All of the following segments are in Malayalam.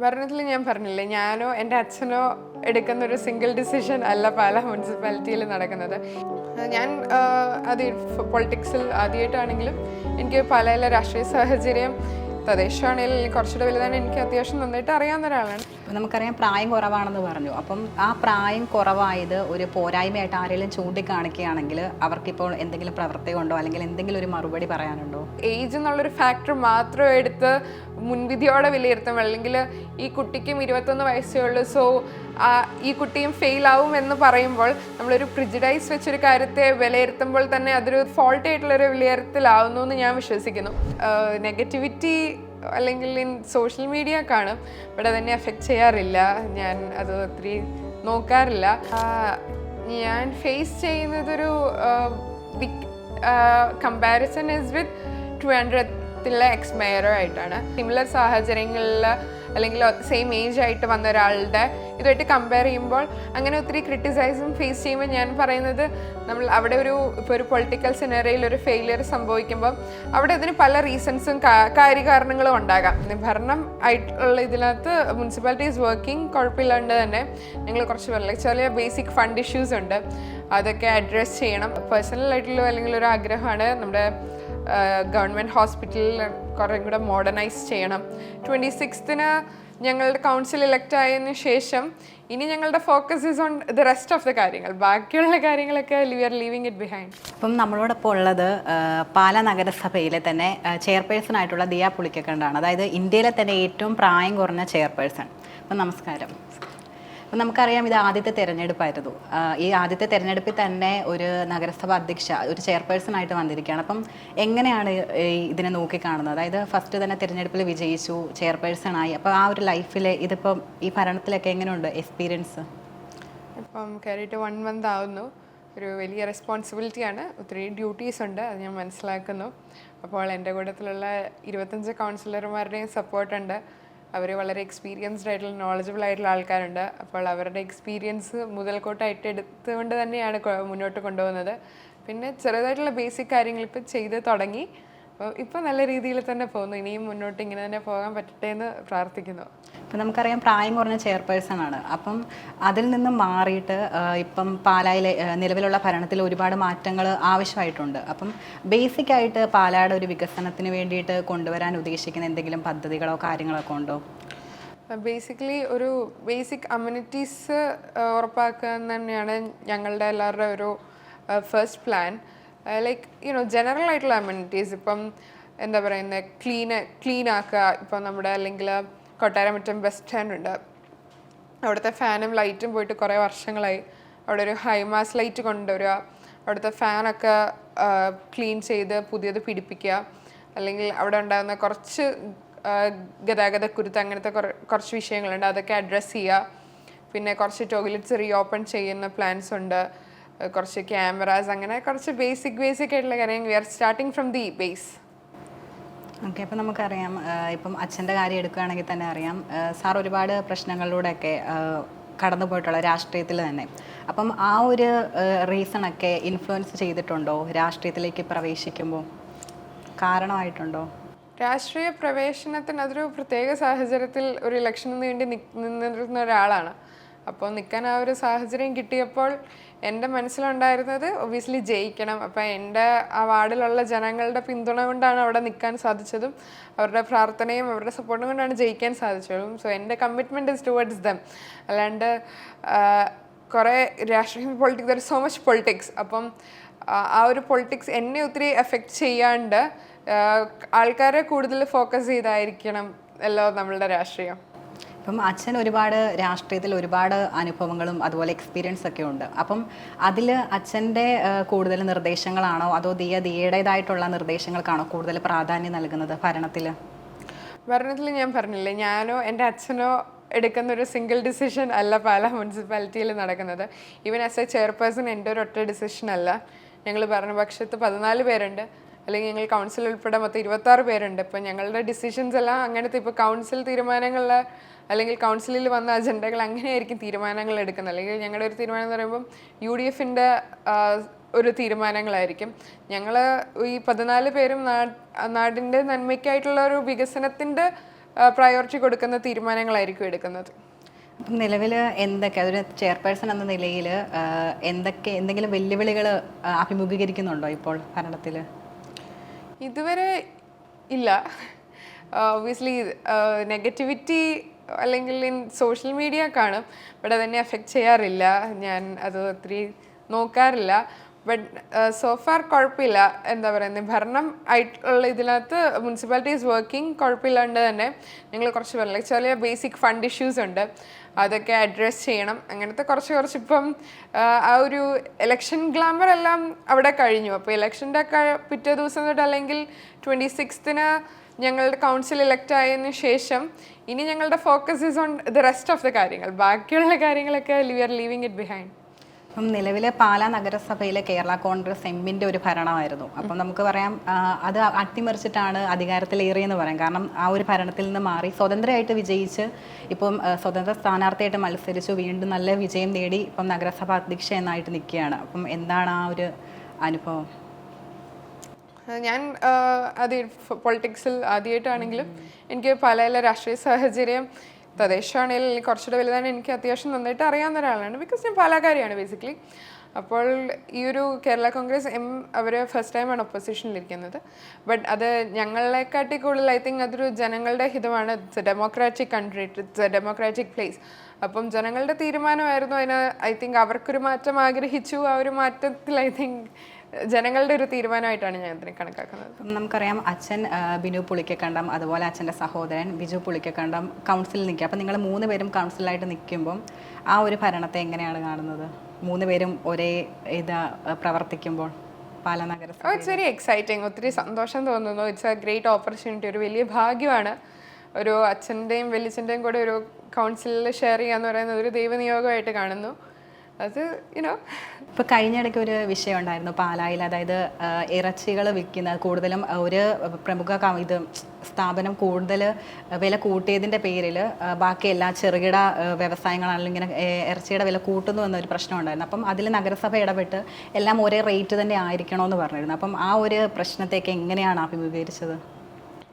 ഭരണത്തിൽ ഞാൻ പറഞ്ഞില്ലേ, ഞാനോ എൻ്റെ അച്ഛനോ എടുക്കുന്ന ഒരു സിംഗിൾ ഡിസിഷൻ അല്ല പാലാ മുനിസിപ്പാലിറ്റിയിൽ നടക്കുന്നത്. ഞാൻ അത് പൊളിറ്റിക്സിൽ ആദ്യമായിട്ടാണെങ്കിലും എനിക്ക് പാലയിലെ രാഷ്ട്രീയ സാഹചര്യം തദ്ദേശമാണെങ്കിലും കുറച്ചുകൂടെ വലുതാണ്, എനിക്ക് അത്യാവശ്യം നന്നായിട്ട് അറിയാവുന്ന ഒരാളാണ്. നമുക്കറിയാം പ്രായം കുറവാണെന്ന് പറഞ്ഞു. അപ്പം ആ പ്രായം കുറവായത് ഒരു പോരായ്മയായിട്ട് ആരെങ്കിലും ചൂണ്ടിക്കാണിക്കുകയാണെങ്കിൽ അവർക്കിപ്പോൾ എന്തെങ്കിലും പ്രവൃത്തി കൊണ്ടോ അല്ലെങ്കിൽ എന്തെങ്കിലും ഒരു മറുപടി പറയാനുണ്ടോ? ഏജ് എന്നുള്ളൊരു ഫാക്ടർ മാത്രം എടുത്ത് മുൻവിധിയോടെ വിലയിരുത്തും, അല്ലെങ്കിൽ ഈ കുട്ടിക്കും 21 വയസ്സേ ഉള്ളൂ, സോ ഈ കുട്ടിയും ഫെയിൽ ആവും എന്ന് പറയുമ്പോൾ നമ്മളൊരു പ്രിജുഡൈസ് വെച്ചൊരു കാര്യത്തെ വിലയിരുത്തുമ്പോൾ തന്നെ അതൊരു ഫോൾട്ട് ആയിട്ടുള്ളൊരു വിലയിരുത്തലാവുന്നു എന്ന് ഞാൻ വിശ്വസിക്കുന്നു. നെഗറ്റിവിറ്റി അല്ലെങ്കിൽ സോഷ്യൽ മീഡിയ കാണും, ബട്ട് അതെന്നെ എഫക്റ്റ് ചെയ്യാറില്ല. ഞാൻ അത് ഒത്തിരി നോക്കാറില്ല. ഞാൻ ഫേസ് ചെയ്യുന്നതൊരു കമ്പാരിസൺ ഇസ് വിത്ത് 200ത്തിലെ എക്സ് മേയറോ ആയിട്ടാണ്. സിമിലർ സാഹചര്യങ്ങളിൽ അല്ലെങ്കിൽ സെയിം ഏജ് ആയിട്ട് വന്ന ഒരാളുടെ ഇതുമായിട്ട് കമ്പയർ ചെയ്യുമ്പോൾ അങ്ങനെ ഒത്തിരി ക്രിറ്റിസൈസും ഫേസ് ചെയ്യുമ്പോൾ ഞാൻ പറയുന്നത്, നമ്മൾ അവിടെ ഇപ്പോൾ ഒരു പൊളിറ്റിക്കൽ സിനറിയിൽ ഒരു ഫെയിലിയർ സംഭവിക്കുമ്പോൾ അവിടെ അതിന് പല റീസൺസും കാര്യകാരണങ്ങളും ഉണ്ടാകാം. ഭരണം ആയിട്ടുള്ള ഇതിനകത്ത് മുനിസിപ്പാലിറ്റി ഈസ് വർക്കിംഗ് കുഴപ്പമില്ലാണ്ട് തന്നെ ഞങ്ങൾ കുറച്ച് ചെറിയ ബേസിക് ഫണ്ട് ഇഷ്യൂസ് ഉണ്ട്, അതൊക്കെ അഡ്രസ്സ് ചെയ്യണം. പേഴ്സണലായിട്ടുള്ള അല്ലെങ്കിൽ ഒരു ആഗ്രഹമാണ് നമ്മുടെ ഗവൺമെൻറ് ഹോസ്പിറ്റലിൽ കുറേ കൂടെ മോഡേണൈസ് ചെയ്യണം. 26ന് ഞങ്ങളുടെ കൗൺസിൽ ഇലക്ട് ആയതിനു ശേഷം ഇനി ഞങ്ങളുടെ focus is on the rest of the കാര്യങ്ങൾ. ബാക്കിയുള്ള കാര്യങ്ങളൊക്കെ we are leaving it behind. അപ്പം നമ്മളോടൊപ്പം ഉള്ളത് പാലാ നഗരസഭയിലെ തന്നെ ചെയർപേഴ്സൺ ആയിട്ടുള്ള ദിയ പുളിക്കക്കണ്ടാണ്. അതായത് ഇന്ത്യയിലെ തന്നെ ഏറ്റവും പ്രായം കുറഞ്ഞ ചെയർപേഴ്സൺ. അപ്പം നമസ്കാരം. അപ്പം നമുക്കറിയാം ഇത് ആദ്യത്തെ തിരഞ്ഞെടുപ്പായിരുന്നു. ഈ ആദ്യത്തെ തിരഞ്ഞെടുപ്പിൽ തന്നെ ഒരു നഗരസഭ അധ്യക്ഷ, ഒരു ചെയർപേഴ്സൺ ആയിട്ട് വന്നിരിക്കുകയാണ്. അപ്പം എങ്ങനെയാണ് ഇതിനെ നോക്കിക്കാണുന്നത്? അതായത് ഫസ്റ്റ് തന്നെ തിരഞ്ഞെടുപ്പിൽ വിജയിച്ചു, ചെയർപേഴ്സൺ ആയി. അപ്പോൾ ആ ഒരു ലൈഫിൽ ഇതിപ്പം ഈ ഭരണത്തിലൊക്കെ എങ്ങനെയുണ്ട് എക്സ്പീരിയൻസ്? ഇപ്പം കയറിയിട്ട് 1 മന്ത് ആവുന്നു. ഒരു വലിയ റെസ്പോൺസിബിലിറ്റിയാണ്, ഒത്തിരി ഡ്യൂട്ടീസ് ഉണ്ട്, അത് ഞാൻ മനസ്സിലാക്കുന്നു. അപ്പോൾ എൻ്റെ കൂട്ടത്തിലുള്ള 25 കൗൺസിലർമാരുടെയും സപ്പോർട്ടുണ്ട്. അവർ വളരെ എക്സ്പീരിയൻസ്ഡ് ആയിട്ടുള്ള നോളജബിൾ ആയിട്ടുള്ള ആൾക്കാരുണ്ട്. അപ്പോൾ അവരുടെ എക്സ്പീരിയൻസ് മുതൽക്കോട്ടായിട്ട് എടുത്തുകൊണ്ട് തന്നെയാണ് മുന്നോട്ട് കൊണ്ടുപോകുന്നത്. പിന്നെ ചെറുതായിട്ടുള്ള ബേസിക് കാര്യങ്ങൾ ഇപ്പം ചെയ്ത് തുടങ്ങി. അപ്പോൾ ഇപ്പം നല്ല രീതിയിൽ തന്നെ പോകുന്നു. ഇനിയും മുന്നോട്ട് ഇങ്ങനെ തന്നെ പോകാൻ പറ്റട്ടെ എന്ന് പ്രാർത്ഥിക്കുന്നു. ഇപ്പം നമുക്കറിയാം പ്രായം കുറഞ്ഞ ചെയർപേഴ്സൺ ആണ്. അപ്പം അതിൽ നിന്നും മാറിയിട്ട് ഇപ്പം പാലായിലെ നിലവിലുള്ള ഭരണത്തിൽ ഒരുപാട് മാറ്റങ്ങൾ ആവശ്യമായിട്ടുണ്ട്. അപ്പം ബേസിക്കായിട്ട് പാലായുടെ ഒരു വികസനത്തിന് വേണ്ടിയിട്ട് കൊണ്ടുവരാൻ ഉദ്ദേശിക്കുന്ന എന്തെങ്കിലും പദ്ധതികളോ കാര്യങ്ങളൊക്കെ ഉണ്ടോ? ബേസിക്കലി ഒരു ബേസിക് അമ്യൂണിറ്റീസ് ഉറപ്പാക്കുക എന്ന് തന്നെയാണ് ഞങ്ങളുടെ എല്ലാവരുടെ ഒരു ഫസ്റ്റ് പ്ലാൻ. ലൈക്ക് ജനറൽ ആയിട്ടുള്ള അമ്യൂണിറ്റീസ്, ഇപ്പം എന്താ പറയുന്നത്, ക്ലീൻ ആക്കുക. ഇപ്പം നമ്മുടെ അല്ലെങ്കിൽ കൊട്ടാരമറ്റം ബസ് സ്റ്റാൻഡ് ഉണ്ട്, അവിടുത്തെ ഫാനും ലൈറ്റും പോയിട്ട് കുറേ വർഷങ്ങളായി. അവിടെ ഒരു ഹൈമാസ് ലൈറ്റ് കൊണ്ടുവരിക, അവിടുത്തെ ഫാനൊക്കെ ക്ലീൻ ചെയ്ത് പുതിയത് പിടിപ്പിക്കുക. അല്ലെങ്കിൽ അവിടെ ഉണ്ടാകുന്ന കുറച്ച് ഗതാഗതക്കുരുത്ത്, അങ്ങനത്തെ കുറച്ച് വിഷയങ്ങളുണ്ട്, അതൊക്കെ അഡ്രസ്സ് ചെയ്യുക. പിന്നെ കുറച്ച് ടോയ്ലറ്റ്സ് റീഓപ്പൺ ചെയ്യുന്ന പ്ലാൻസ് ഉണ്ട്, കുറച്ച് ക്യാമറാസ്, അങ്ങനെ കുറച്ച് ബേസിക് ആയിട്ടുള്ള കാര്യങ്ങൾ. We are starting from the base. Okay. അപ്പം നമുക്കറിയാം, ഇപ്പം അച്ഛൻ്റെ കാര്യം എടുക്കുകയാണെങ്കിൽ തന്നെ അറിയാം, സാർ ഒരുപാട് പ്രശ്നങ്ങളിലൂടെയൊക്കെ കടന്നു പോയിട്ടുള്ള രാഷ്ട്രീയത്തിൽ തന്നെ. അപ്പം ആ ഒരു റീസണൊക്കെ ഇൻഫ്ലുവൻസ് ചെയ്തിട്ടുണ്ടോ രാഷ്ട്രീയത്തിലേക്ക് പ്രവേശിക്കുമ്പോൾ? കാരണമായിട്ടുണ്ടോ? രാഷ്ട്രീയ പ്രവേശനത്തിന് അതൊരു പ്രത്യേക സാഹചര്യത്തിൽ ഒരു ഇലക്ഷന് വേണ്ടി നിന്നിരുന്ന ഒരാളാണ്. അപ്പോൾ നിൽക്കാൻ ആ ഒരു സാഹചര്യം കിട്ടിയപ്പോൾ എൻ്റെ മനസ്സിലുണ്ടായിരുന്നത് ഒബ്വിയസ്ലി ജയിക്കണം. അപ്പോൾ എൻ്റെ ആ വാർഡിലുള്ള ജനങ്ങളുടെ പിന്തുണ കൊണ്ടാണ് അവിടെ നിൽക്കാൻ സാധിച്ചതും അവരുടെ പ്രാർത്ഥനയും അവരുടെ സപ്പോർട്ടും കൊണ്ടാണ് ജയിക്കാൻ സാധിച്ചതും. സോ എൻ്റെ കമ്മിറ്റ്മെൻറ്റ് ഇസ് ടുവേർഡ്സ് ദം. അല്ലാണ്ട് കുറേ രാഷ്ട്രീയ politics, there is so much politics. അപ്പം ആ ഒരു പൊളിറ്റിക്സ് എന്നെ ഒത്തിരി എഫക്റ്റ് ചെയ്യാണ്ട് ആൾക്കാരെ കൂടുതൽ ഫോക്കസ് ചെയ്തായിരിക്കണം അല്ലോ നമ്മളുടെ രാഷ്ട്രീയം. അപ്പം അച്ഛൻ ഒരുപാട് രാഷ്ട്രീയത്തിൽ ഒരുപാട് അനുഭവങ്ങളും അതുപോലെ എക്സ്പീരിയൻസ് ഒക്കെ ഉണ്ട്. അപ്പം അതിൽ അച്ഛൻ്റെ കൂടുതൽ നിർദ്ദേശങ്ങളാണോ അതോ ദിയയുടേതായിട്ടുള്ള നിർദ്ദേശങ്ങൾക്കാണോ കൂടുതൽ പ്രാധാന്യം നൽകുന്നത് ഭരണത്തിൽ? ഞാൻ പറഞ്ഞില്ലേ, ഞാനോ എൻ്റെ അച്ഛനോ എടുക്കുന്ന ഒരു സിംഗിൾ ഡിസിഷൻ അല്ല പാലാ മുനിസിപ്പാലിറ്റിയിൽ നടക്കുന്നത്. ഈവൻ ആസ് എ ചെയർപേഴ്സൺ എൻ്റെ ഒരു ഒറ്റ ഡിസിഷൻ അല്ല. ഞങ്ങൾ ഭരണപക്ഷത്ത് 14 പേരുണ്ട്, അല്ലെങ്കിൽ ഞങ്ങൾ കൗൺസിൽ ഉൾപ്പെടെ മൊത്തം 26 പേരുണ്ട്. ഇപ്പം ഞങ്ങളുടെ ഡിസിഷൻസ് എല്ലാം അങ്ങനത്തെ, ഇപ്പോൾ കൗൺസിൽ തീരുമാനങ്ങളിൽ അല്ലെങ്കിൽ കൗൺസിലിൽ വന്ന അജണ്ടകൾ അങ്ങനെയായിരിക്കും തീരുമാനങ്ങൾ എടുക്കുന്നത്. അല്ലെങ്കിൽ ഞങ്ങളുടെ ഒരു തീരുമാനം എന്ന് പറയുമ്പം UDFൻ്റെ ഒരു തീരുമാനങ്ങളായിരിക്കും. ഞങ്ങൾ ഈ 14 പേരും നാടിൻ്റെ നന്മയ്ക്കായിട്ടുള്ള ഒരു വികസനത്തിൻ്റെ പ്രയോറിറ്റി കൊടുക്കുന്ന തീരുമാനങ്ങളായിരിക്കും എടുക്കുന്നത്. നിലവിൽ എന്തൊക്കെ ഒരു ചെയർപേഴ്സൺ എന്ന നിലയിൽ എന്തെങ്കിലും വെല്ലുവിളികൾ അഭിമുഖീകരിക്കുന്നുണ്ടോ ഇപ്പോൾ ഭരണത്തിൽ? ഇതുവരെ ഇല്ല. ഒബ്വിയസ്ലി നെഗറ്റിവിറ്റി അല്ലെങ്കിൽ സോഷ്യൽ മീഡിയ കാണും, ബട്ട് അതെന്നെ എഫക്റ്റ് ചെയ്യാറില്ല. ഞാൻ അത് ഒത്തിരി നോക്കാറില്ല. ബട്ട് സോഫാർ കുഴപ്പമില്ല. എന്താ പറയുന്നത്, ഭരണം ആയിട്ടുള്ള ഇതിനകത്ത് മുനിസിപ്പാലിറ്റി ഈസ് വർക്കിംഗ് കുഴപ്പമില്ലാണ്ട് തന്നെ. ഞങ്ങൾ കുറച്ച് ചെറിയ ബേസിക് ഫണ്ട് ഇഷ്യൂസ് ഉണ്ട്, അതൊക്കെ അഡ്രസ്സ് ചെയ്യണം. അങ്ങനത്തെ കുറച്ച് ഇപ്പം ആ ഒരു ഇലക്ഷൻ ഗ്ലാമർ എല്ലാം അവിടെ കഴിഞ്ഞു. അപ്പോൾ ഇലക്ഷൻ്റെ പിറ്റേ ദിവസം തൊട്ട് അല്ലെങ്കിൽ 26th ഞങ്ങളുടെ കൗൺസിൽ ഇലക്ട് ആയതിനു ശേഷം ഇനി ഞങ്ങളുടെ focus is on the rest of the കാര്യങ്ങൾ. ബാക്കിയുള്ള കാര്യങ്ങളൊക്കെ we are leaving it behind. അപ്പം നിലവിലെ പാലാ നഗരസഭയിലെ കേരള കോൺഗ്രസ് എമ്മിൻ്റെ ഒരു ഭരണമായിരുന്നു. അപ്പം നമുക്ക് പറയാം അത് അട്ടിമറിച്ചിട്ടാണ് അധികാരത്തിലേറിയെന്ന് പറയാം. കാരണം ആ ഒരു ഭരണത്തിൽ നിന്ന് മാറി സ്വതന്ത്രമായിട്ട് വിജയിച്ച് ഇപ്പം സ്വതന്ത്ര സ്ഥാനാർത്ഥിയായിട്ട് മത്സരിച്ചു വീണ്ടും നല്ല വിജയം നേടി ഇപ്പം നഗരസഭ അധ്യക്ഷ എന്നായിട്ട് നിൽക്കുകയാണ്. അപ്പം എന്താണ് ആ ഒരു അനുഭവം? ഞാൻ പൊളിറ്റിക്സിൽ ആദ്യമായിട്ടാണെങ്കിലും എനിക്ക് പാലായിലെ രാഷ്ട്രീയ സാഹചര്യം തദ്ദേശമാണെങ്കിലും കുറച്ചുകൂടെ വലുതാണ് എനിക്ക് അത്യാവശ്യം നന്നായിട്ട് അറിയാവുന്ന ഒരാളാണ്. ബിക്കോസ് ഞാൻ പാലക്കാരിയാണ് ബേസിക്കലി. അപ്പോൾ ഈ ഒരു കേരള കോൺഗ്രസ് അവർ ഫസ്റ്റ് ടൈമാണ് ഒപ്പോസിഷനിലിരിക്കുന്നത്. ബട്ട് അത് ഞങ്ങളെക്കാട്ടി കൂടുതൽ ഐ തിങ്ക് അതൊരു ജനങ്ങളുടെ ഹിതമാണ്. It's a democratic country, it's a democratic place. അപ്പം ജനങ്ങളുടെ തീരുമാനമായിരുന്നു അതിന്. ഐ തിങ്ക് അവർക്കൊരു മാറ്റം ആഗ്രഹിച്ചു. ആ ഒരു മാറ്റത്തിൽ ഐ തിങ്ക് ജനങ്ങളുടെ ഒരു തീരുമാനമായിട്ടാണ് ഞാൻ ഇതിനെ കണക്കാക്കുന്നത്. നമുക്കറിയാം അച്ഛൻ ബിനു പുളിക്കക്കണ്ടം, അതുപോലെ അച്ഛൻ്റെ സഹോദരൻ ബിജു പുളിക്കക്കണ്ടം കൗൺസിലിൽ നിൽക്കുക. അപ്പം നിങ്ങൾ 3 പേരും കൗൺസിലായിട്ട് നിൽക്കുമ്പം ആ ഒരു ഭരണത്തെ എങ്ങനെയാണ് കാണുന്നത്? 3 പേരും ഒരേ പ്രവർത്തിക്കുമ്പോൾ പാലാ നഗരസഭ. It's very exciting. ഒത്തിരി സന്തോഷം തോന്നുന്നു. It's A great opportunity. ഒരു വലിയ ഭാഗ്യമാണ്. ഒരു അച്ഛൻ്റെയും വലിയച്ഛൻ്റെയും കൂടെ ഒരു കൗൺസിലിൽ ഷെയർ ചെയ്യുക എന്ന് പറയുന്നത് ഒരു ദൈവനിയോഗമായിട്ട് കാണുന്നു. അത് ഇപ്പോൾ കഴിഞ്ഞിടയ്ക്ക് ഒരു വിഷയം ഉണ്ടായിരുന്നു പാലായിൽ. അതായത് ഇറച്ചികൾ വിൽക്കുന്ന കൂടുതലും ഒരു പ്രമുഖ സ്ഥാപനം കൂടുതൽ വില കൂട്ടിയതിൻ്റെ പേരിൽ ബാക്കി എല്ലാ ചെറുകിട വ്യവസായങ്ങളാണെങ്കിലും ഇങ്ങനെ ഇറച്ചിയുടെ വില കൂട്ടുന്നു എന്നൊരു പ്രശ്നം ഉണ്ടായിരുന്നു. അപ്പം അതിൽ നഗരസഭ ഇടപെട്ട് എല്ലാം ഒരേ റേറ്റ് തന്നെ ആയിരിക്കണമെന്ന് പറഞ്ഞിരുന്നു. അപ്പം ആ ഒരു പ്രശ്നത്തേക്ക് എങ്ങനെയാണ് അഭിമുഖീകരിച്ചത്?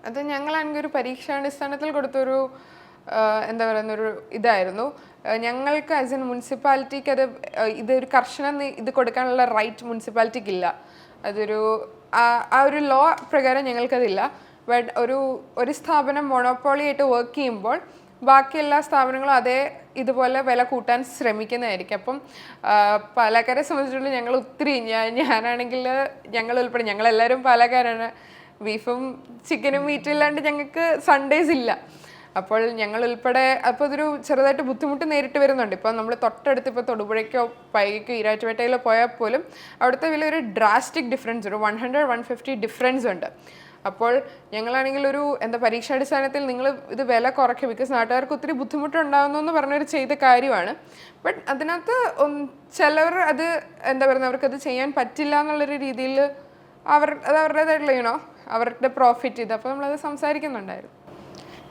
അത് ഞങ്ങളാണെങ്കിൽ ഒരു പരീക്ഷാടിസ്ഥാനത്തിൽ കൊടുത്തൊരു എന്താ പറയുന്നൊരു ഇതായിരുന്നു. ഞങ്ങൾക്ക് ആസ് എൻ മുനിസിപ്പാലിറ്റിക്ക് ഇതൊരു കർശനം ഇത് കൊടുക്കാനുള്ള റൈറ്റ് മുനിസിപ്പാലിറ്റിക്ക് ഇല്ല. അതൊരു ആ ഒരു ലോ പ്രകാരം ഞങ്ങൾക്കതില്ല. ബട്ട് ഒരു സ്ഥാപനം മൊണോപ്പോളി ആയിട്ട് വർക്ക് ചെയ്യുമ്പോൾ ബാക്കി എല്ലാ സ്ഥാപനങ്ങളും ഇതുപോലെ വില കൂട്ടാൻ ശ്രമിക്കുന്നതായിരിക്കും. അപ്പം പാലക്കാരെ സംബന്ധിച്ചിടത്തോളം ഞങ്ങൾ ഒത്തിരി ഞാനാണെങ്കിൽ ഞങ്ങൾ ഉൾപ്പെടെ ഞങ്ങളെല്ലാവരും പാലക്കാരാണ്. ബീഫും ചിക്കനും മീറ്റും ഇല്ലാണ്ട് ഞങ്ങൾക്ക് സൺഡേസ് ഇല്ല. അപ്പോൾ ഞങ്ങൾ ഉൾപ്പെടെ അപ്പോൾ അതൊരു ചെറുതായിട്ട് ബുദ്ധിമുട്ട് നേരിട്ട് വരുന്നുണ്ട്. ഇപ്പോൾ നമ്മൾ തൊട്ടടുത്ത് ഇപ്പോൾ തൊടുപുഴയ്ക്കോ പൈകയ്ക്കോ ഈരാറ്റുപേട്ടയിലോ പോയാൽ പോലും അവിടുത്തെ വില ഒരു ഡ്രാസ്റ്റിക് ഡിഫറൻസ്, ഒരു 100-150 ഡിഫറൻസ് ഉണ്ട്. അപ്പോൾ ഞങ്ങളാണെങ്കിൽ ഒരു പരീക്ഷാടിസ്ഥാനത്തിൽ നിങ്ങൾ ഇത് വില കുറയ്ക്കും, ബിക്കോസ് നാട്ടുകാർക്ക് ഒത്തിരി ബുദ്ധിമുട്ടുണ്ടാകുന്നു എന്ന് പറഞ്ഞൊരു ചെയ്ത കാര്യമാണ്. ബട്ട് അതിനകത്ത് ചിലവർ അത് അവർക്കത് ചെയ്യാൻ പറ്റില്ല എന്നുള്ളൊരു രീതിയിൽ അത് അവരുടേതായിട്ടുള്ള അവരുടെ പ്രോഫിറ്റ് ഇത്. അപ്പോൾ നമ്മളത് സംസാരിക്കുന്നുണ്ടായിരുന്നു.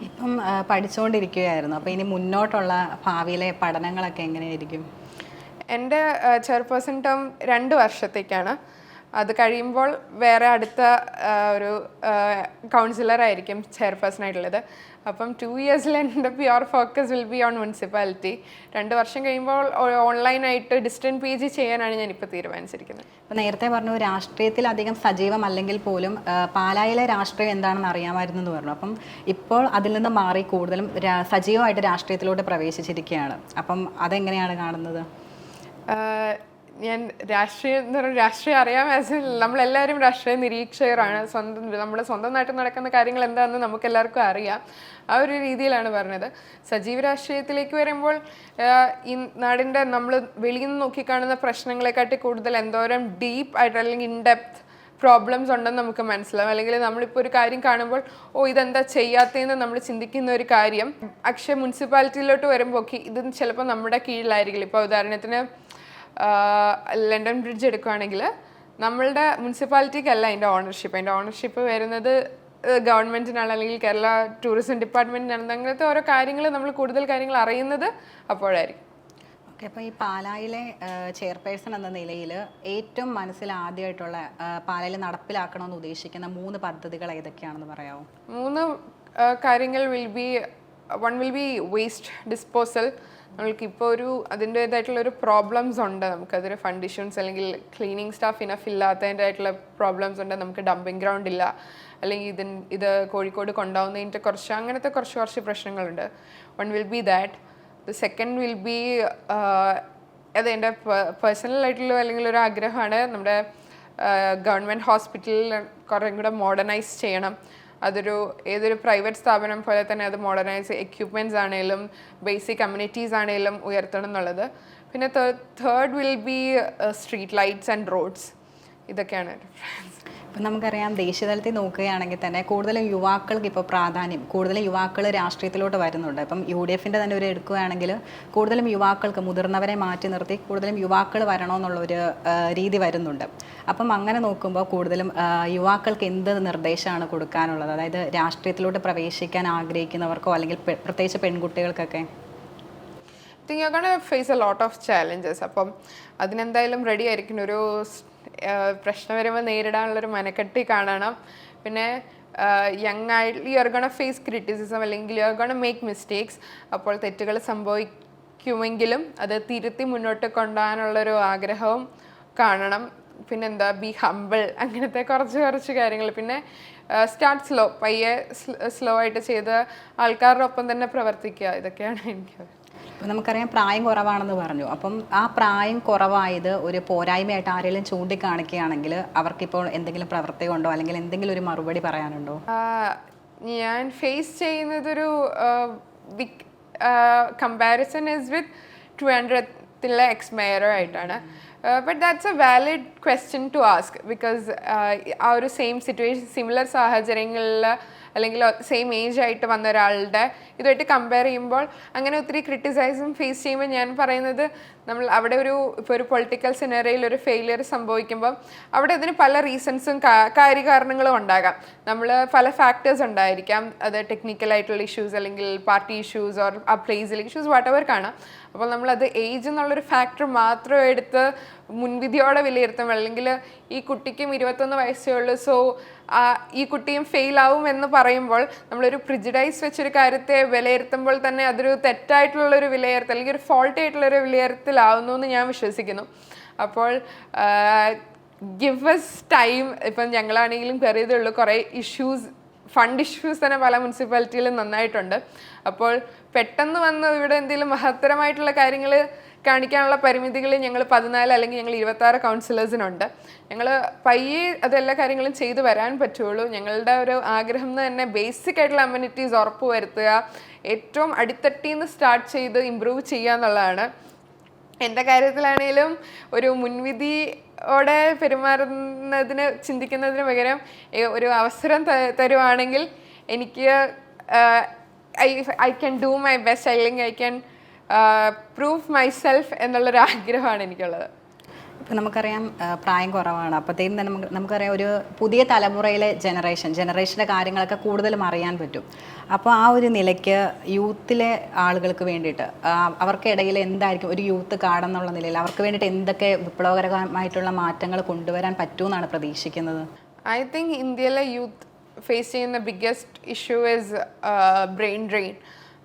ഇപ്പം പഠിച്ചുകൊണ്ടിരിക്കുകയായിരുന്നു. അപ്പോൾ ഇനി മുന്നോട്ടുള്ള ഭാവിയിലെ പഠനങ്ങളൊക്കെ എങ്ങനെയായിരിക്കും? എൻ്റെ ചെയർപേഴ്സൺ ടേം 2 വർഷത്തേക്കാണ്. അത് കഴിയുമ്പോൾ വേറെ അടുത്ത ഒരു കൗൺസിലറായിരിക്കും ചെയർപേഴ്സണായിട്ടുള്ളത്. അപ്പം 2 ഇയേഴ്സിൽ എൻ്റെ pure focus will be on municipality. 2 വർഷം കഴിയുമ്പോൾ ഓൺലൈനായിട്ട് ഡിസ്റ്റൻറ്റ് PG ചെയ്യാനാണ് ഞാനിപ്പോൾ തീരുമാനിച്ചിരിക്കുന്നത്. അപ്പോൾ നേരത്തെ പറഞ്ഞു രാഷ്ട്രീയത്തിൽ അധികം സജീവമല്ലെങ്കിൽ പോലും പാലായിലെ രാഷ്ട്രീയം എന്താണെന്ന് അറിയാമായിരുന്നു എന്ന് പറഞ്ഞു. അപ്പം ഇപ്പോൾ അതിൽ നിന്ന് മാറി കൂടുതലും സജീവമായിട്ട് രാഷ്ട്രീയത്തിലോട്ട് പ്രവേശിച്ചിരിക്കുകയാണ്. അപ്പം അതെങ്ങനെയാണ് കാണുന്നത്? ഞാൻ രാഷ്ട്രീയം അറിയാം. നമ്മളെല്ലാവരും രാഷ്ട്രീയ നിരീക്ഷകരാണ്. നമ്മുടെ സ്വന്തം നാട്ടിൽ നടക്കുന്ന കാര്യങ്ങൾ എന്താണെന്ന് നമുക്ക് എല്ലാവർക്കും അറിയാം. ആ ഒരു രീതിയിലാണ് പറഞ്ഞത്. സജീവ രാഷ്ട്രീയത്തിലേക്ക് വരുമ്പോൾ ഈ നാടിൻ്റെ നമ്മൾ വെളിയിൽ നിന്ന് നോക്കിക്കാണുന്ന പ്രശ്നങ്ങളെക്കാട്ടി കൂടുതൽ എന്തോരം ഡീപ്പ് ആയിട്ട് അല്ലെങ്കിൽ ഇൻഡെപ്ത് പ്രോബ്ലംസ് ഉണ്ടെന്ന് നമുക്ക് മനസ്സിലാവും. അല്ലെങ്കിൽ നമ്മളിപ്പോൾ ഒരു കാര്യം കാണുമ്പോൾ ഇതെന്താ ചെയ്യാത്തതെന്ന് നമ്മൾ ചിന്തിക്കുന്ന ഒരു കാര്യം മുനിസിപ്പാലിറ്റിയിലോട്ട് വരുമ്പോൾ ഇത് ചിലപ്പോൾ നമ്മുടെ കീഴിലായിരിക്കില്ല. ഇപ്പോൾ ഉദാഹരണത്തിന് ലണ്ടൻ ബ്രിഡ്ജ് എടുക്കുകയാണെങ്കിൽ നമ്മളുടെ മുനിസിപ്പാലിറ്റിക്കല്ല അതിൻ്റെ ഓണർഷിപ്പ് വരുന്നത് ഗവൺമെൻറ്റിനാണ്, അല്ലെങ്കിൽ കേരള ടൂറിസം ഡിപ്പാർട്ട്മെൻറ്റിനാണ്. അങ്ങനത്തെ ഓരോ കാര്യങ്ങൾ നമ്മൾ കൂടുതൽ കാര്യങ്ങൾ അറിയുന്നത് അപ്പോഴായിരിക്കും. ഓക്കെ, അപ്പോൾ ഈ പാലായിലെ ചെയർപേഴ്സൺ എന്ന നിലയിൽ ഏറ്റവും മനസ്സിൽ ആദ്യമായിട്ടുള്ള പാലായിൽ നടപ്പിലാക്കണമെന്ന് ഉദ്ദേശിക്കുന്ന 3 പദ്ധതികൾ ഏതൊക്കെയാണെന്ന് പറയാമോ? 3 കാര്യങ്ങൾ one will be waste disposal. നമ്മൾക്കിപ്പോൾ അതിൻ്റേതായിട്ടുള്ളൊരു പ്രോബ്ലംസ് ഉണ്ട്. നമുക്കതൊരു ഫണ്ട് ഇഷ്യൂസ് അല്ലെങ്കിൽ ക്ലീനിങ് സ്റ്റാഫ് ഇനഫ് ഇല്ലാത്തതിൻ്റെ ആയിട്ടുള്ള പ്രോബ്ലംസ് ഉണ്ട്. നമുക്ക് ഡംപിങ് ഗ്രൗണ്ട് ഇല്ല, അല്ലെങ്കിൽ ഇത് കോഴിക്കോട് കൊണ്ടുപോകുന്നതിൻ്റെ അങ്ങനത്തെ കുറച്ച് പ്രശ്നങ്ങളുണ്ട്. One will be that. The second will be അത് എൻ്റെ പേഴ്സണലായിട്ടുള്ള അല്ലെങ്കിൽ ഒരു ആഗ്രഹമാണ്. നമ്മുടെ ഗവൺമെൻറ് ഹോസ്പിറ്റലിൽ കുറേ കൂടെ മോഡേണൈസ് ചെയ്യണം. ഏതൊരു പ്രൈവറ്റ് സ്ഥാപനം പോലെ തന്നെ അത് മോഡേണൈസ് എക്യുപ്മെൻറ്റ്സ് ആണെങ്കിലും ബേസിക് കമ്മ്യൂണിറ്റീസ് ആണെങ്കിലും ഉയർത്തണം എന്നുള്ളത്. പിന്നെ third will be street lights and roads. ഇതൊക്കെയാണ് ഇപ്പം നമുക്കറിയാം, ദേശീയതലത്തിൽ നോക്കുകയാണെങ്കിൽ തന്നെ കൂടുതലും യുവാക്കൾക്ക് ഇപ്പോൾ പ്രാധാന്യം, കൂടുതലും യുവാക്കൾ രാഷ്ട്രീയത്തിലോട്ട് വരുന്നുണ്ട്. ഇപ്പം UDF തന്നെ ഒരു എടുക്കുകയാണെങ്കിൽ കൂടുതലും യുവാക്കൾക്ക്, മുതിർന്നവരെ മാറ്റി നിർത്തി കൂടുതലും യുവാക്കൾ വരണമെന്നുള്ളൊരു രീതി വരുന്നുണ്ട്. അപ്പം അങ്ങനെ നോക്കുമ്പോൾ കൂടുതലും യുവാക്കൾക്ക് എന്ത് നിർദ്ദേശമാണ് കൊടുക്കാനുള്ളത്? അതായത് രാഷ്ട്രീയത്തിലോട്ട് പ്രവേശിക്കാൻ ആഗ്രഹിക്കുന്നവർക്കോ അല്ലെങ്കിൽ പ്രത്യേകിച്ച് പെൺകുട്ടികൾക്കൊക്കെ? You are gonna face a lot of challenges. അപ്പം അതിനെന്തായാലും റെഡി ആയിരിക്കണം. ഒരു പ്രശ്നം വരുമ്പോൾ നേരിടാനുള്ളൊരു മനക്കെട്ടി കാണണം. പിന്നെ യങ് ആയിട്ട് you are gonna face criticism, അല്ലെങ്കിൽ you are gonna make mistakes. അപ്പോൾ തെറ്റുകൾ സംഭവിക്കുമെങ്കിലും അത് തിരുത്തി മുന്നോട്ട് കൊണ്ടുപോകാനുള്ളൊരു ആഗ്രഹവും കാണണം. പിന്നെന്താ, ബി ഹംബിൾ, അങ്ങനത്തെ കുറച്ച് കാര്യങ്ങൾ. പിന്നെ സ്റ്റാർട്ട് സ്ലോ, പയ്യെ സ്ലോ ആയിട്ട് ചെയ്ത് ആൾക്കാരുടെ ഒപ്പം തന്നെ പ്രവർത്തിക്കുക. ഇതൊക്കെയാണ് എനിക്ക്. അപ്പോൾ നമുക്കറിയാം പ്രായം കുറവാണെന്ന് പറഞ്ഞു. അപ്പം ആ പ്രായം കുറവായത് ഒരു പോരായ്മയായിട്ട് ആരെങ്കിലും ചൂണ്ടിക്കാണിക്കുകയാണെങ്കിൽ അവർക്കിപ്പോൾ എന്തെങ്കിലും പ്രവൃത്തി കൊണ്ടോ അല്ലെങ്കിൽ എന്തെങ്കിലും ഒരു മറുപടി പറയാനുണ്ടോ? ഞാൻ ഫേസ് ചെയ്യുന്നതൊരു comparison is with 200th ex mayor ആയിട്ടാണ്. But that's a valid question to ask. Because ആ ഒരു സെയിം സിറ്റുവേഷൻ, സിമിലർ സാഹചര്യങ്ങളിൽ അല്ലെങ്കിൽ സെയിം ഏജ് ആയിട്ട് വന്ന ഒരാളുടെ ഇതുമായിട്ട് കമ്പയർ ചെയ്യുമ്പോൾ അങ്ങനെ ഒത്തിരി ക്രിട്ടിസൈസും ഫേസ് ചെയ്യുമ്പോൾ ഞാൻ പറയുന്നത്, നമ്മൾ അവിടെ ഇപ്പോൾ ഒരു പൊളിറ്റിക്കൽ സിനറിയിൽ ഒരു ഫെയിലിയർ സംഭവിക്കുമ്പോൾ അവിടെ അതിന് പല റീസൺസും കാര്യകാരണങ്ങളും ഉണ്ടാകാം. നമ്മൾ പല ഫാക്ടേഴ്സ് ഉണ്ടായിരിക്കാം. അത് ടെക്നിക്കലായിട്ടുള്ള ഇഷ്യൂസ് അല്ലെങ്കിൽ പാർട്ടി ഇഷ്യൂസ് ഓർ ആ പ്ലേസിൽ ഇഷ്യൂസ് വാട്ടെവർ കാണാം. അപ്പോൾ നമ്മളത് ഏജ് എന്നുള്ളൊരു ഫാക്ടർ മാത്രം എടുത്ത് മുൻവിധിയോടെ വിലയിരുത്തുമ്പോൾ, അല്ലെങ്കിൽ ഈ കുട്ടിക്കും 21 വയസ്സേ ഉള്ളൂ, സോ ഈ കുട്ടിയും ഫെയിൽ ആവും എന്ന് പറയുമ്പോൾ നമ്മളൊരു പ്രിജുഡൈസ് വെച്ചൊരു കാര്യത്തെ വിലയിരുത്തുമ്പോൾ തന്നെ അതൊരു തെറ്റായിട്ടുള്ളൊരു വിലയിരുത്തൽ അല്ലെങ്കിൽ ഒരു ഫോൾട്ട് ആയിട്ടുള്ളൊരു വിലയിരുത്തലാവുന്നു എന്ന് ഞാൻ വിശ്വസിക്കുന്നു. അപ്പോൾ ഗിവ് us ടൈം. ഇപ്പം ഞങ്ങളാണെങ്കിലും കയറിയതുള്ളൂ, കുറേ ഇഷ്യൂസ്, ഫണ്ട് ഇഷ്യൂസ് തന്നെ പല മുനിസിപ്പാലിറ്റിയിലും നന്നായിട്ടുണ്ട്. അപ്പോൾ പെട്ടെന്ന് വന്ന് ഇവിടെ എന്തെങ്കിലും മഹത്തരമായിട്ടുള്ള കാര്യങ്ങൾ കാണിക്കാനുള്ള പരിമിതികൾ ഞങ്ങൾ 14 അല്ലെങ്കിൽ ഞങ്ങൾ 26 കൗൺസിലേഴ്സിനുണ്ട്. ഞങ്ങൾ പയ്യെ അതെല്ലാ കാര്യങ്ങളും ചെയ്തു വരാൻ പറ്റുള്ളൂ. ഞങ്ങളുടെ ഒരു ആഗ്രഹം എന്ന് തന്നെ ബേസിക് ആയിട്ടുള്ള അമ്യൂണിറ്റീസ് ഉറപ്പ് വരുത്തുക, ഏറ്റവും അടിത്തട്ടിൽ നിന്ന് സ്റ്റാർട്ട് ചെയ്ത് ഇമ്പ്രൂവ് ചെയ്യുക എന്നുള്ളതാണ്. എൻ്റെ കാര്യത്തിലാണെങ്കിലും ഒരു മുൻവിധിയോടെ ചിന്തിക്കുന്നതിന് പകരം ഒരു അവസരം തരുവാണെങ്കിൽ എനിക്ക് I can do my best, അല്ലെങ്കിൽ ഐ ക്യാൻ പ്രൂവ് മൈസെൽഫ് എന്നുള്ളൊരു ആഗ്രഹമാണ് എനിക്കുള്ളത്. ഇപ്പം നമുക്കറിയാം പ്രായം കുറവാണ്, അപ്പോഴത്തേക്കും തന്നെ നമുക്കറിയാം ഒരു പുതിയ തലമുറയിലെ ജനറേഷൻ്റെ കാര്യങ്ങളൊക്കെ കൂടുതലും അറിയാൻ പറ്റും. അപ്പോൾ ആ ഒരു നിലയ്ക്ക് യൂത്തിലെ ആളുകൾക്ക് വേണ്ടിയിട്ട് അവർക്കിടയിൽ എന്തായിരിക്കും ഒരു യൂത്ത് കാർഡ് എന്നുള്ള നിലയിൽ അവർക്ക് വേണ്ടിയിട്ട് എന്തൊക്കെ വിപ്ലവകരമായിട്ടുള്ള മാറ്റങ്ങൾ കൊണ്ടുവരാൻ പറ്റുമെന്നാണ് പ്രതീക്ഷിക്കുന്നത്? ഐ തിങ്ക് ഇന്ത്യയിലെ യൂത്ത് ഫേസ് ചെയ്യുന്ന biggest issue is brain drain.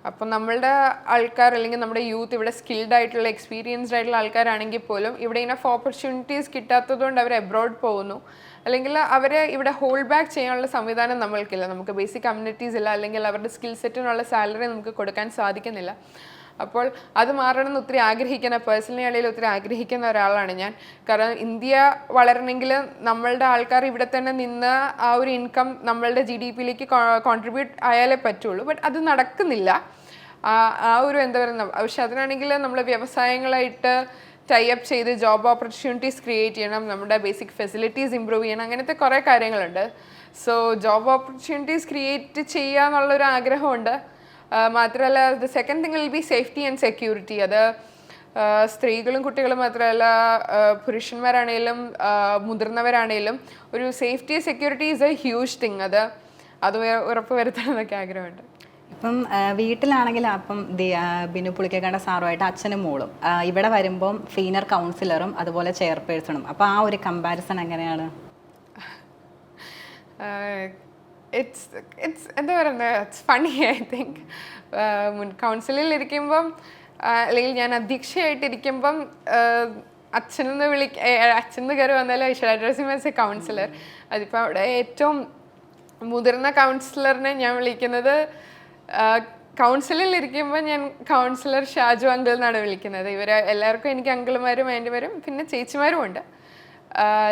അപ്പം നമ്മളുടെ ആൾക്കാർ അല്ലെങ്കിൽ നമ്മുടെ യൂത്ത് ഇവിടെ സ്കിൽഡ് ആയിട്ടുള്ള എക്സ്പീരിയൻസ്ഡ് ആയിട്ടുള്ള ആൾക്കാരാണെങ്കിൽ പോലും ഇവിടെ ഇനഫ് ഓപ്പർച്യൂണിറ്റീസ് കിട്ടാത്തതുകൊണ്ട് അവർ എബ്രോഡ് പോകുന്നു, അല്ലെങ്കിൽ അവരെ ഇവിടെ ഹോൾഡ് ബാക്ക് ചെയ്യാനുള്ള സംവിധാനം നമ്മൾക്കില്ല. നമുക്ക് ബേസിക് കമ്മ്യൂണിറ്റീസ് ഇല്ല, അല്ലെങ്കിൽ അവരുടെ സ്കിൽ സെറ്റിനുള്ള സാലറി നമുക്ക് കൊടുക്കാൻ സാധിക്കുന്നില്ല. അപ്പോൾ അത് മാറണമെന്ന് ഒത്തിരി പേഴ്സണലി ആണെങ്കിൽ ഒത്തിരി ആഗ്രഹിക്കുന്ന ഒരാളാണ് ഞാൻ. കാരണം ഇന്ത്യ വളരണമെങ്കിൽ നമ്മളുടെ ആൾക്കാർ ഇവിടെ തന്നെ നിന്ന് ആ ഒരു ഇൻകം നമ്മളുടെ GDP-യിലേക്ക് കോൺട്രിബ്യൂട്ട് ആയാലേ പറ്റുള്ളൂ. ബട്ട് അത് നടക്കുന്നില്ല. ആ ഒരു എന്താ പറയുക, പക്ഷെ അതിനാണെങ്കിൽ നമ്മൾ വ്യവസായങ്ങളായിട്ട് ടൈപ്പ് ചെയ്ത് ജോബ് ഓപ്പർച്യൂണിറ്റീസ് ക്രിയേറ്റ് ചെയ്യണം, നമ്മുടെ ബേസിക് ഫെസിലിറ്റീസ് ഇമ്പ്രൂവ് ചെയ്യണം, അങ്ങനത്തെ കുറേ കാര്യങ്ങളുണ്ട്. സോ ജോബ് ഓപ്പർച്യൂണിറ്റീസ് ക്രിയേറ്റ് ചെയ്യുക എന്നുള്ളൊരു ആഗ്രഹമുണ്ട്. മാത്രമല്ല the second thing will be safety and security. അത് സ്ത്രീകളും കുട്ടികളും മാത്രമല്ല, പുരുഷന്മാരാണേലും മുതിർന്നവരാണേലും ഒരു safety security is A huge thing. അത് ഉറപ്പ് വരുത്തണമെന്നൊക്കെ ആഗ്രഹമുണ്ട്. ഇപ്പം വീട്ടിലാണെങ്കിൽ അപ്പം ബിനു പുളിക്കക്കണ്ട സാറുമായിട്ട് അച്ഛനും മോളും ഇവിടെ വരുമ്പം സീനിയർ കൗൺസിലറും അതുപോലെ ചെയർപേഴ്സണും. അപ്പോൾ ആ ഒരു കമ്പാരിസൺ എങ്ങനെയാണ്? ഇറ്റ്സ് എന്താ പറയുന്നത്, ഇറ്റ്സ് ഫണി. ഐ തിങ്ക് കൗൺസിലിൽ ഇരിക്കുമ്പം അല്ലെങ്കിൽ ഞാൻ അധ്യക്ഷയായിട്ടിരിക്കുമ്പം അച്ഛനെന്ന് അച്ഛനെന്ന് കയറി വന്നാലും I should address him as A councillor. അതിപ്പോൾ അവിടെ ഏറ്റവും മുതിർന്ന കൗൺസിലറിനെ ഞാൻ വിളിക്കുന്നത്, കൗൺസിലിൽ ഇരിക്കുമ്പോൾ ഞാൻ കൗൺസിലർ ഷാജു അങ്കിൾ എന്നാണ് വിളിക്കുന്നത്. ഇവർ എല്ലാവർക്കും എനിക്ക് അങ്കിൾമാരും ആൻറ്റിമാരും പിന്നെ ചേച്ചിമാരും ഉണ്ട്.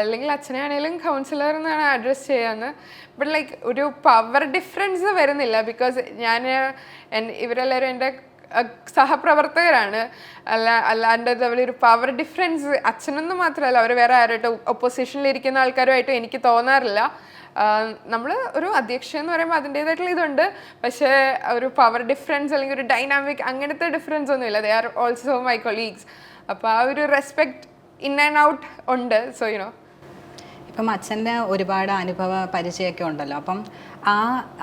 അല്ലെങ്കിൽ അച്ഛനെ ആണെങ്കിലും കൗൺസിലർ എന്നാണ് അഡ്രസ്സ് ചെയ്യാന്ന്. ബട്ട് ലൈക്ക് ഒരു പവർ ഡിഫറൻസ് വരുന്നില്ല, ബിക്കോസ് ഇവരെല്ലാവരും എൻ്റെ സഹപ്രവർത്തകരാണ്. അല്ലാണ്ട് ഒരു പവർ ഡിഫറൻസ് അച്ഛനൊന്നും മാത്രമല്ല, അവർ വേറെ ആരായിട്ട് ഒപ്പോസിഷനിലിരിക്കുന്ന ആൾക്കാരുമായിട്ടും എനിക്ക് തോന്നാറില്ല. നമ്മൾ ഒരു അധ്യക്ഷ എന്ന് പറയുമ്പോൾ അതിൻ്റേതായിട്ടുള്ള ഇതുണ്ട്, പക്ഷേ ഒരു പവർ ഡിഫറൻസ് അല്ലെങ്കിൽ ഒരു ഡൈനാമിക് അങ്ങനത്തെ ഡിഫറൻസ് ഒന്നുമില്ല. They are also my colleagues. അപ്പോൾ ആ ഒരു റെസ്പെക്ട് ഇൻ ആൻഡ് ഔട്ട് ഉണ്ട്. സോ യുനോ, ഇപ്പം അച്ഛൻ്റെ ഒരുപാട് അനുഭവ പരിചയമൊക്കെ ഉണ്ടല്ലോ, അപ്പം ആ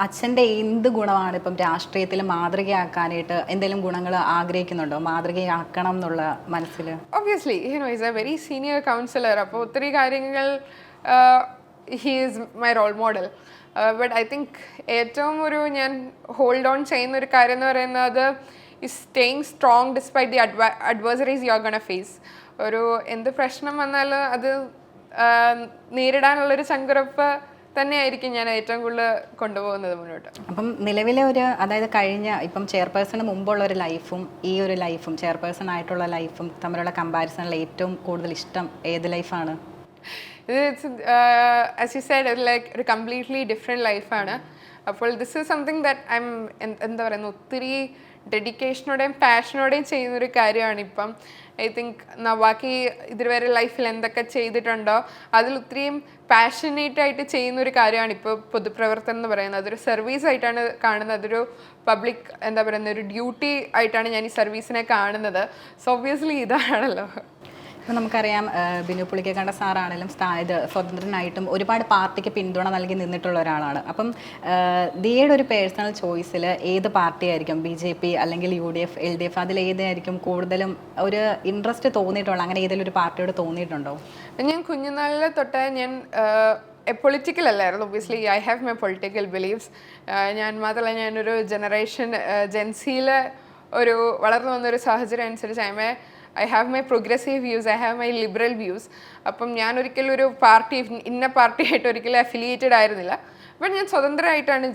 അച്ഛൻ്റെ എന്ത് ഗുണമാണ് ഇപ്പം രാഷ്ട്രീയത്തിൽ മാതൃകയാക്കാനായിട്ട് എന്തെങ്കിലും ഗുണങ്ങൾ ആഗ്രഹിക്കുന്നുണ്ടോ, മാതൃകയാക്കണം എന്നുള്ള മനസ്സിൽ? Obviously is a very senior councillor. അപ്പോൾ ഒത്തിരി കാര്യങ്ങൾ he is my role model. But I think ഏറ്റവും ഞാൻ ഹോൾഡ് ഓൺ ചെയ്യുന്ന ഒരു കാര്യം എന്ന് പറയുന്നത് is staying strong despite the adversaries you are gonna face. എന്ത് പ്രശ്നം വന്നാലും അത് നേരിടാനുള്ളൊരു ചങ്കുറപ്പ് തന്നെയായിരിക്കും ഞാൻ ഏറ്റവും കൂടുതൽ കൊണ്ടുപോകുന്നത് മുന്നോട്ട്. അപ്പം നിലവിലെ അതായത് കഴിഞ്ഞ ഇപ്പം ചെയർപേഴ്സണ് മുമ്പുള്ള ഒരു ലൈഫും ഈ ഒരു ലൈഫും ചെയർപേഴ്സൺ ആയിട്ടുള്ള ലൈഫും തമ്മിലുള്ള കമ്പാരിസണിൽ ഏറ്റവും കൂടുതൽ ഇഷ്ടം ഏത് ലൈഫാണ്? ആസ് യു സെഡ്, ലൈക്ക് ഒരു കംപ്ലീറ്റ്ലി ഡിഫറെൻറ്റ് ലൈഫാണ്. അപ്പോൾ ദിസ് ഈസ് സംതിങ് ദാറ്റ് എന്താ പറയുന്നത്, ഒത്തിരി ഡെഡിക്കേഷനോടെയും പാഷനോടെയും ചെയ്യുന്നൊരു കാര്യമാണ് ഇപ്പം. ഐ തിങ്ക് ബാക്കി ഇതുവരെ ലൈഫിൽ എന്തൊക്കെ ചെയ്തിട്ടുണ്ടോ അതിൽ ഒത്തിരിയും പാഷനേറ്റ് ആയിട്ട് ചെയ്യുന്നൊരു കാര്യമാണ് ഇപ്പോൾ പൊതുപ്രവർത്തനം എന്ന് പറയുന്നത്. അതൊരു സർവീസ് ആയിട്ടാണ് കാണുന്നത്, അതൊരു പബ്ലിക് എന്താ പറയുന്നത് ഒരു ഡ്യൂട്ടി ആയിട്ടാണ് ഞാൻ ഈ സർവീസിനെ കാണുന്നത്. സോ ഒബ്വിയസ്ലി ഇതാണല്ലോ. ഇപ്പം നമുക്കറിയാം ബിനു പുളിക്കക്കണ്ട സാറാണെങ്കിലും സ്വതന്ത്രനായിട്ടും ഒരുപാട് പാർട്ടിക്ക് പിന്തുണ നൽകി നിന്നിട്ടുള്ള ഒരാളാണ്. അപ്പം ദിയയുടെ ഒരു പേഴ്സണൽ ചോയ്സിൽ ഏത് പാർട്ടി ആയിരിക്കും, BJP അല്ലെങ്കിൽ UDF, LDF, അതിലേതായിരിക്കും കൂടുതലും ഒരു ഇൻട്രസ്റ്റ് തോന്നിയിട്ടുള്ള, അങ്ങനെ ഏതെങ്കിലും ഒരു പാർട്ടിയോട് തോന്നിയിട്ടുണ്ടോ? ഞാൻ കുഞ്ഞുനാളിൽ തൊട്ടേ ഞാൻ പൊളിറ്റിക്കൽ അല്ലായിരുന്നു. Obviously I have my political believes. ഞാൻ മാത്രമല്ല, ഞാനൊരു ജെൻസിയിൽ വളർന്നു വന്നൊരു സാഹചര്യം അനുസരിച്ച് I have my progressive views, I have my liberal views. അപ്പം ഞാൻ ഒരിക്കലും ഒരു ഇന്ന പാർട്ടിയായിട്ട് ഒരിക്കലും അഫിലിയേറ്റഡ് ആയിരുന്നില്ല. ബട്ട് ഞാൻ സ്വതന്ത്രമായിട്ടാണ്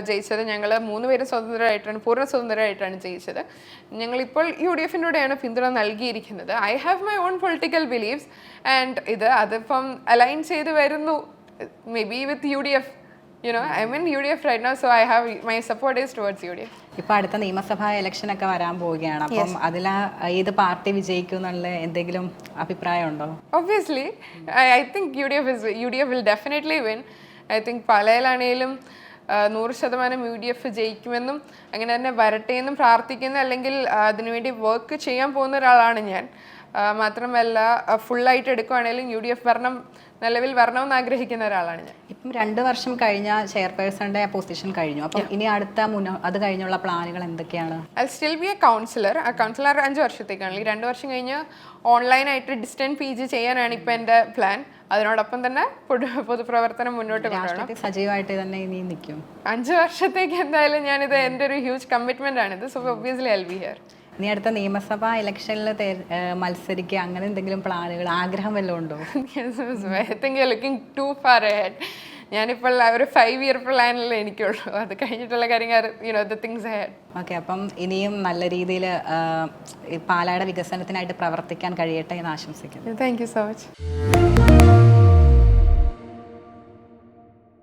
ജയിച്ചത്. ഞങ്ങൾ 3 പേരും പൂർണ്ണ സ്വതന്ത്രമായിട്ടാണ് ജയിച്ചത്. ഞങ്ങളിപ്പോൾ UDF-നോടെയാണ് പിന്തുണ നൽകിയിരിക്കുന്നത്. I have my own political believes and അതിപ്പം അലൈൻ ചെയ്ത് വരുന്നു may be with UDF. I'm in UDF right now, so I have my support is towards UDF. ഇപ്പൊ അടുത്ത നിയമസഭാ ഇലക്ഷൻ ഒക്കെ വരാൻ പോവുകയാണ്. അപ്പം അതിൽ ഏത് പാർട്ടി വിജയിക്കും എന്നുള്ള എന്തെങ്കിലും അഭിപ്രായം ഉണ്ടോ? Obviously, I think UDF will definitely win. I think പാലയിലാണെങ്കിലും 100% UDF ജയിക്കുമെന്നും അങ്ങനെ തന്നെ വരട്ടെ എന്നും പ്രാർത്ഥിക്കുന്ന, അല്ലെങ്കിൽ അതിനുവേണ്ടി വർക്ക് ചെയ്യാൻ പോകുന്ന ഒരാളാണ് ഞാൻ. മാത്രമല്ല ഫുള്ളായിട്ട് എടുക്കുകയാണെങ്കിലും UDF നിലവിൽ വരണമെന്ന് ആഗ്രഹിക്കുന്ന ഒരാളാണ് ഞാൻ. ഇപ്പം 2 വർഷം കഴിഞ്ഞ ചെയർപേഴ്സന്റെ പൊസിഷൻ കഴിഞ്ഞു. അപ്പം ഇനി അടുത്ത അത് കഴിഞ്ഞുള്ള പ്ലാനുകൾ എന്തൊക്കെയാണ്? I still B A councillor. ആ കൗൺസിലർ 5 വർഷത്തേക്കാണ്. 2 വർഷം കഴിഞ്ഞ് ഓൺലൈനായിട്ട് ഡിസ്റ്റൻറ്റ് PG ചെയ്യാനാണ് ഇപ്പം എൻ്റെ പ്ലാൻ. അതിനോടൊപ്പം തന്നെ പൊതുപ്രവർത്തനം മുന്നോട്ട് കൊണ്ടുപോകണം. സജീവമായിട്ട് തന്നെ ഇനി നിൽക്കും. 5 വർഷത്തേക്ക് എന്തായാലും ഞാനിത് എൻ്റെ ഒരു ഹ്യൂജ് കമ്മിറ്റ്മെൻ്റ് ആണിത്. So obviously I will be here. ഇനി അടുത്ത നിയമസഭാ ഇലക്ഷനിൽ മത്സരിക്കുക, അങ്ങനെ എന്തെങ്കിലും പ്ലാനുകൾ, ആഗ്രഹം വല്ലതും ഉണ്ടോ? I think you're looking too far ahead. ഞാനിപ്പോൾ ഒരു 5-year പ്ലാനിലേ എനിക്കുള്ളൂ. അത് കഴിഞ്ഞിട്ടുള്ള കാര്യങ്ങൾ the things ahead. ഓക്കെ, അപ്പം ഇനിയും നല്ല രീതിയിൽ പാലായുടെ വികസനത്തിനായിട്ട് പ്രവർത്തിക്കാൻ കഴിയട്ടെ എന്ന് ആശംസിക്കുന്നു. Thank you so much.